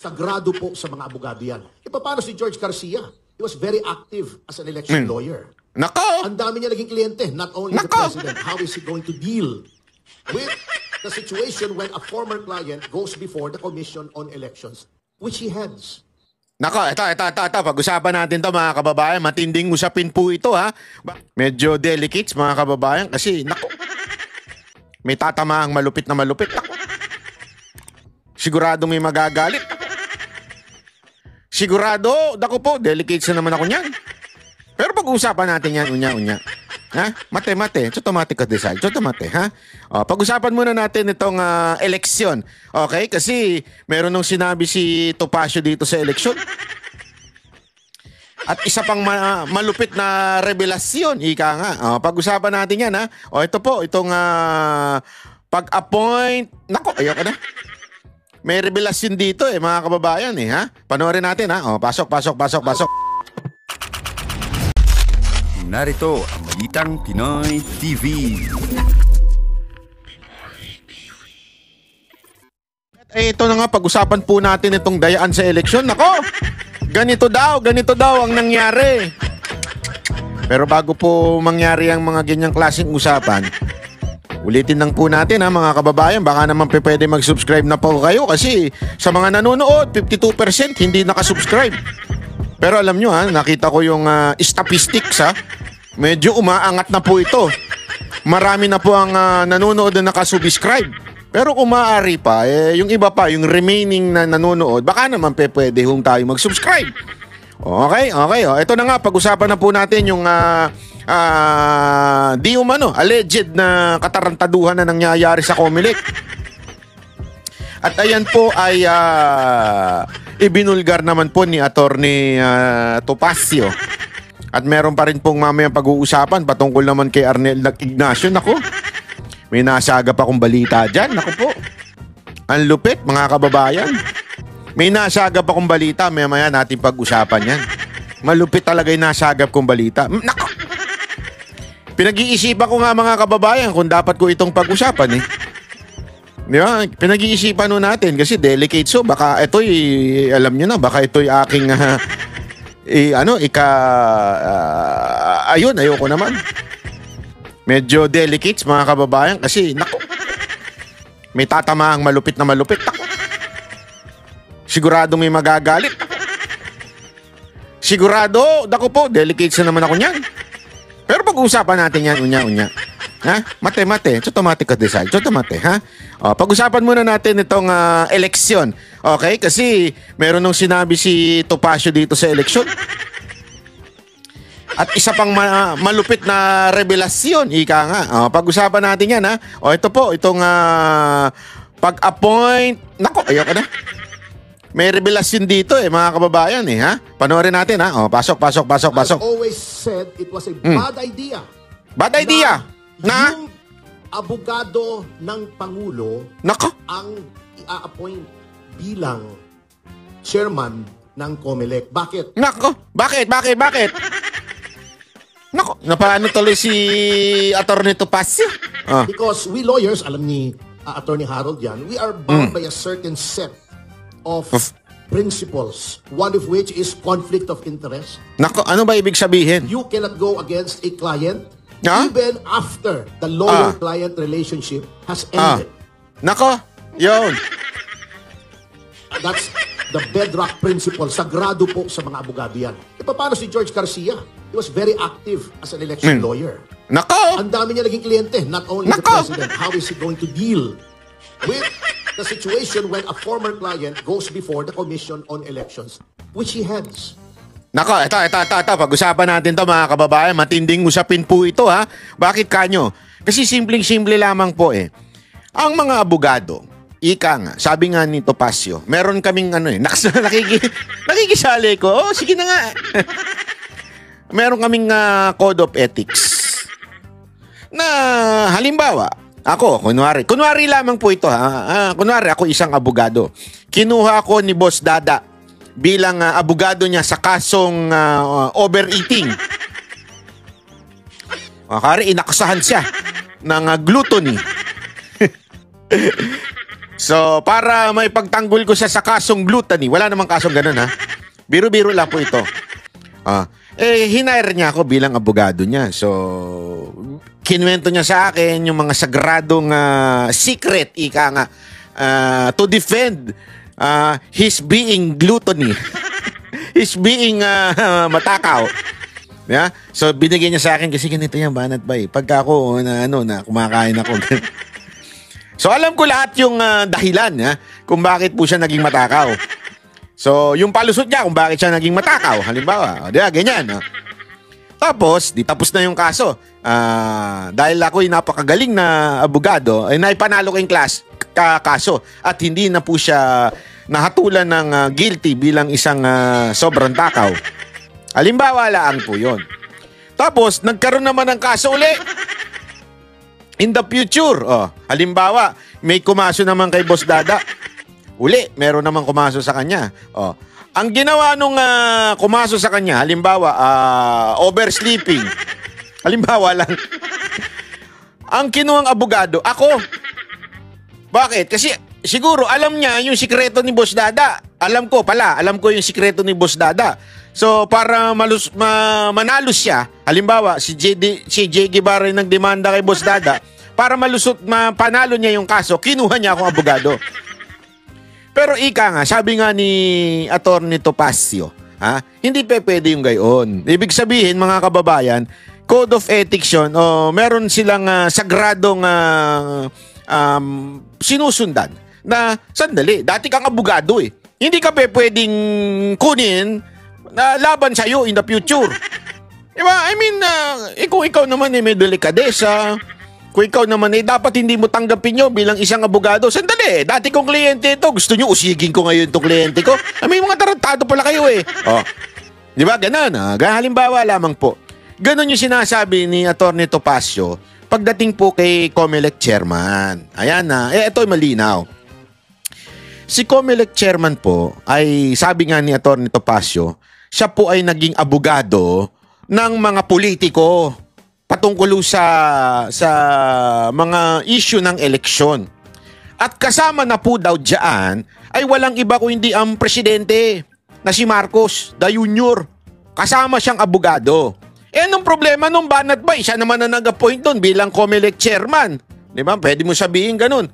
Sagrado po sa mga abogado yan. E paano si George Garcia? He was very active as an election lawyer. Nako! Ang dami niya naging kliyente, not only the Nako! president. How is he going to deal with the situation when a former client goes before the Commission on Elections, which he heads? Nako, ito. Pag-usapan natin to mga kababayan. Matinding usapin po ito ha. Medyo delicate mga kababayan kasi nako. May tatamaang malupit na malupit. Nako. Sigurado may magagalit. Sigurado, dako po, delicate na naman ako niyan. Pero pag-usapan natin yan, unya. Ha? Mate. Chotomate ka desal. Chotomate, ha? O, pag-usapan muna natin itong eleksyon. Okay? Kasi meron nung sinabi si Topacio dito sa eleksyon. At isa pang malupit na revelasyon, ika nga. O, pag-usapan natin yan, ha? O, ito po, itong pag-appoint. Nako, ayoko na. May revelasyon dito mga kababayan ha? Panoorin natin ha? O, pasok. Narito ang Balitang Pinoy TV. Ito na nga, pag-usapan po natin itong dayaan sa eleksyon. Nako, ganito daw ang nangyari. Pero bago po mangyari ang mga ganyang klaseng usapan, ulitin lang po natin mga kababayan, baka naman pwede mag-subscribe na po kayo kasi sa mga nanonood, 52% hindi nakasubscribe. Pero alam nyo nakita ko yung statistics medyo umaangat na po ito. Marami na po ang nanonood na nakasubscribe. Pero kung maaari pa, yung iba pa, yung remaining na nanonood, baka naman pwede tayo mag-subscribe. Okay. Ito na nga, pag-usapan na po natin yung di umano, alleged na katarantaduhan na nangyayari sa Comelec. At ayan po ay ibinulgar naman po ni Attorney Topacio. At meron pa rin pong mamayang pag-uusapan patungkol naman kay Arnel Ignacio. Naku, may nasagap akong balita dyan. Naku po, ang lupit mga kababayan. May nasagap akong balita, maya natin pag-usapan yan. Malupit talaga yung nasagap kong balita. Naku, pinag-iisipan ko nga mga kababayan kung dapat ko itong pag-usapan Di ba? Pinag-iisipan natin kasi delicate, so baka ito'y alam nyo na, baka ito'y aking ayun, ayoko naman. Medyo delicate mga kababayan kasi naku, may tatamaang malupit na malupit. Naku. Sigurado may magagalit. Sigurado, dako po, delicate na naman ako niyan. Pero pag-uusapan natin yan, unya. Ha? Mate. Chotomate ka desal. Chotomate, ha? O, pag-usapan muna natin itong eleksyon. Okay? Kasi meron nung sinabi si Topacio dito sa eleksyon. At isa pang malupit na revelasyon, ika nga. O, pag-usapan natin yan, ha? O, ito po, itong pag-appoint. Nako, ayoko na. May revelasyon dito mga kababayan ha? Panoorin natin ha? O, pasok. I've always said it was a bad idea. Bad idea? Na? Yung abogado ng Pangulo Nako? ang i-appoint bilang chairman ng Comelec. Bakit? Nako? Bakit? Nako, napaano tuloy si Attorney Topacio? Because we lawyers, alam ni Attorney Harold yan, we are bound by a certain set of principles, one of which is conflict of interest. Nako, ano ba ibig sabihin? You cannot go against a client even after the lawyer-client relationship has ended. Nako, yun. That's the bedrock principle. Sagrado po sa mga abogado yan. E paano si George Garcia? He was very active as an election lawyer. Nako! Ang dami niya naging kliyente, not only the president. How is he going to deal with the situation when a former client goes before the Commission on Elections, which he heads? Nako, ito. Pag-usapan natin to mga kababayan. Matinding usapin po ito ha. Bakit kanyo? Kasi simpleng-simple lamang po Ang mga abogado, ika nga, sabi nga ni Topacio, meron kaming nakikisali ko. Oh, sige na nga. Meron kaming code of ethics. Na halimbawa, ako, kunwari lamang po ito ha. Kunwari ako isang abogado. Kinuha ako ni Boss Dada bilang abogado niya sa kasong overeating. Kari inaksahan siya ng gluttony. So, para may pagtanggol ko siya sa kasong gluttony, wala namang kasong ganun, ha? Biro-biro lang po ito. Hinire niya ako bilang abogado niya. So, kinuwento niya sa akin yung mga sagradong secret, ika nga, to defend his being gluttony. His being matakaw. Yeah? So, binigyan niya sa akin kasi ganito yan, Banat Bay. Pagka ako, na kumakain ako. So, alam ko lahat yung dahilan kung bakit po siya naging matakaw. So, yung palusot niya kung bakit siya naging matakaw. Halimbawa, ganyan. Tapos, tapos na yung kaso. Dahil ako'y napakagaling na abogado, ay naipanalo ko yung kaso. At hindi na po siya nahatulan ng guilty bilang isang sobrang takaw. Halimbawa lang po yun. Tapos, nagkaroon naman ng kaso uli. In the future, halimbawa, may kumaso naman kay Boss Dada. Uli, meron naman kumaso sa kanya. Ang ginawa nung kumaso sa kanya, halimbawa, oversleeping. Halimbawa lang. Ang kinuhang abogado, ako. Bakit? Kasi siguro alam niya yung sikreto ni Boss Dada. Alam ko yung sikreto ni Boss Dada. So, para manalo siya, halimbawa, si J. Guevara yung nagdemanda kay Boss Dada, para panalo niya yung kaso, kinuha niya akong abogado. Pero ika nga, sabi nga ni Atty. Topacio, hindi pwede yung gayon. Ibig sabihin, mga kababayan, Code of Ethics yun, meron silang sagradong sinusundan na, sandali, dati kang abogado eh. Hindi ka pwedeng kunin na laban sa'yo in the future. Diba? I mean, kung ikaw naman may delikadesa, kung ikaw naman dapat hindi mo tanggapin nyo bilang isang abogado. Sandali, dati kong kliyente ito. Gusto nyo usigin ko ngayon itong kliyente ko? May mga tarantado pala kayo eh. Diba? Ganun. Halimbawa lamang po. Ganun yung sinasabi ni Atty. Topacio pagdating po kay COMELEC chairman. Ayan na. Ito ay malinaw. Si COMELEC chairman po ay sabi nga ni Atty. Topacio, siya po ay naging abogado ng mga politiko patungkol sa mga issue ng eleksyon. At kasama na po daw dyan ay walang iba kundi ang presidente na si Marcos the Junior. Kasama siyang abogado. Anong problema nung Banat Bay? Siya naman na nag-appoint doon bilang COMELEC chairman. Di ba? Pwede mo sabihin ganun.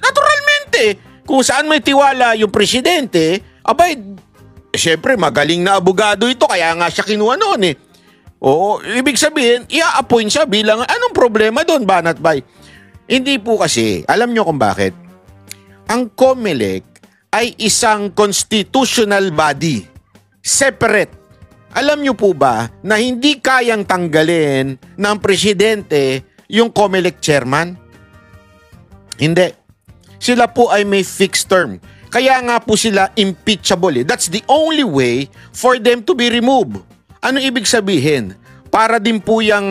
Naturalmente, kung saan may tiwala yung presidente, syempre magaling na abogado ito, kaya nga siya kinuha noon eh. Oo, ibig sabihin, i-appoint siya bilang, anong problema doon, Banat Bay? Hindi po kasi, alam nyo kung bakit. Ang COMELEC ay isang constitutional body. Separate. Alam nyo po ba na hindi kayang tanggalin ng presidente yung COMELEC chairman? Hindi. Sila po ay may fixed term. Kaya nga po sila impeachable. That's the only way for them to be removed. Ano ibig sabihin? Para din po yung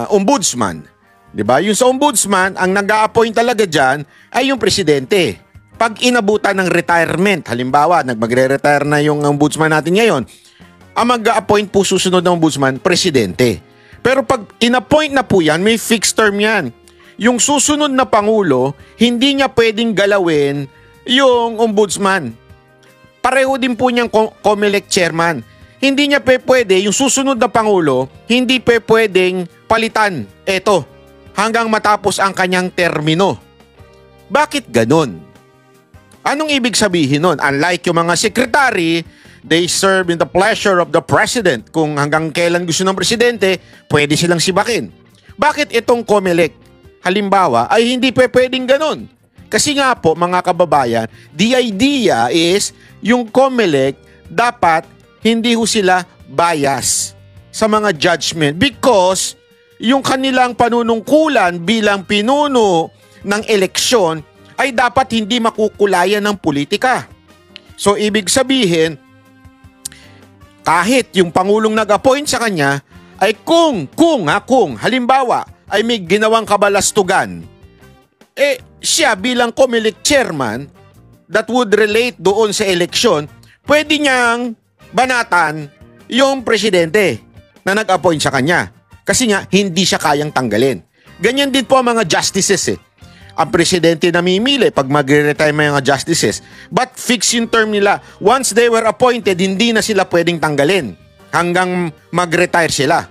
ombudsman. Diba? Yung sa ombudsman, ang nag-a-appoint talaga dyan ay yung presidente. Pag inabutan ng retirement, halimbawa, magre-retire na yung ombudsman natin ngayon, ang mag-a-appoint po susunod ng ombudsman, presidente. Pero pag in-appoint na po yan, may fixed term yan. Yung susunod na pangulo, hindi niya pwedeng galawin yung ombudsman. Pareho din po niyang COMELEC chairman. Hindi niya pwede, yung susunod na pangulo, hindi pwedeng palitan. Eto, hanggang matapos ang kanyang termino. Bakit ganon? Anong ibig sabihin nun? Unlike yung mga secretary, they serve in the pleasure of the president. Kung hanggang kailan gusto ng presidente, pwede silang sibakin. Bakit itong COMELEC? Halimbawa, ay hindi pwedeng ganon. Kasi nga po, mga kababayan, the idea is, yung COMELEC, dapat hindi ho sila bias sa mga judgment because yung kanilang panunungkulan bilang pinuno ng eleksyon ay dapat hindi makukulayan ng politika. So, ibig sabihin, kahit yung Pangulong nag-appoint sa kanya, ay kung halimbawa, ay may ginawang kabalastugan, siya bilang COMELEC chairman that would relate doon sa eleksyon, pwede niyang banatan yung presidente na nag-appoint sa kanya. Kasi nga, hindi siya kayang tanggalin. Ganyan din po ang mga justices eh. ang presidente namimili pag magre-retire may mga justices. But fix yung term nila. Once they were appointed, hindi na sila pwedeng tanggalin hanggang mag-retire sila.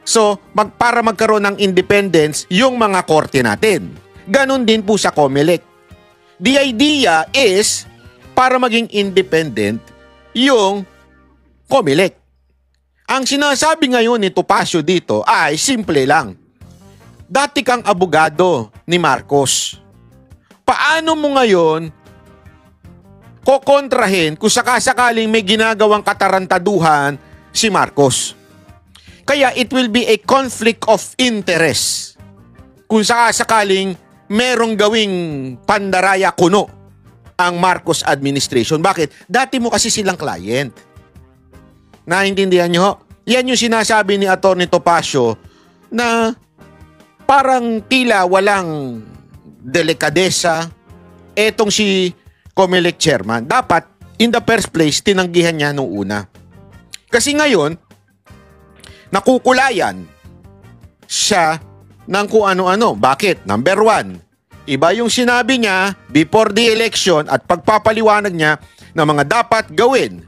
So, para magkaroon ng independence yung mga korte natin. Ganon din po sa COMELEC. The idea is para maging independent yung COMELEC. Ang sinasabi ngayon ni Topacio dito ay simple lang. Dati kang abogado ni Marcos. Paano mo ngayon kokontrahin kung sakasakaling may ginagawang katarantaduhan si Marcos? Kaya it will be a conflict of interest kung sakasakaling merong gawing pandaraya kuno ang Marcos administration. Bakit? Dati mo kasi silang client. Naintindihan nyo? Yan yung sinasabi ni Atty. Topacio na parang tila walang delikadesa etong si COMELEC chairman. Dapat, in the first place, tinanggihan niya nung una. Kasi ngayon, nakukulayan siya ng kung ano-ano. Bakit? Number one, iba yung sinabi niya before the election at pagpapaliwanag niya na mga dapat gawin.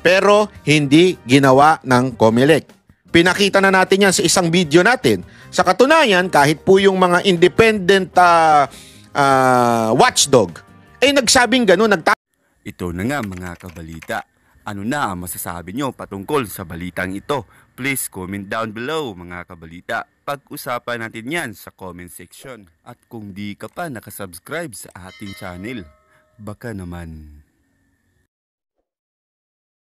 Pero hindi ginawa ng COMELEC. Pinakita na natin yan sa isang video natin. Sa katunayan, kahit po yung mga independent watchdog, ay nagsabing gano'n. Ito na nga mga kabalita. Ano na ang masasabi nyo patungkol sa balitang ito? Please comment down below mga kabalita. Pag-usapan natin yan sa comment section. At kung di ka pa nakasubscribe sa ating channel, baka naman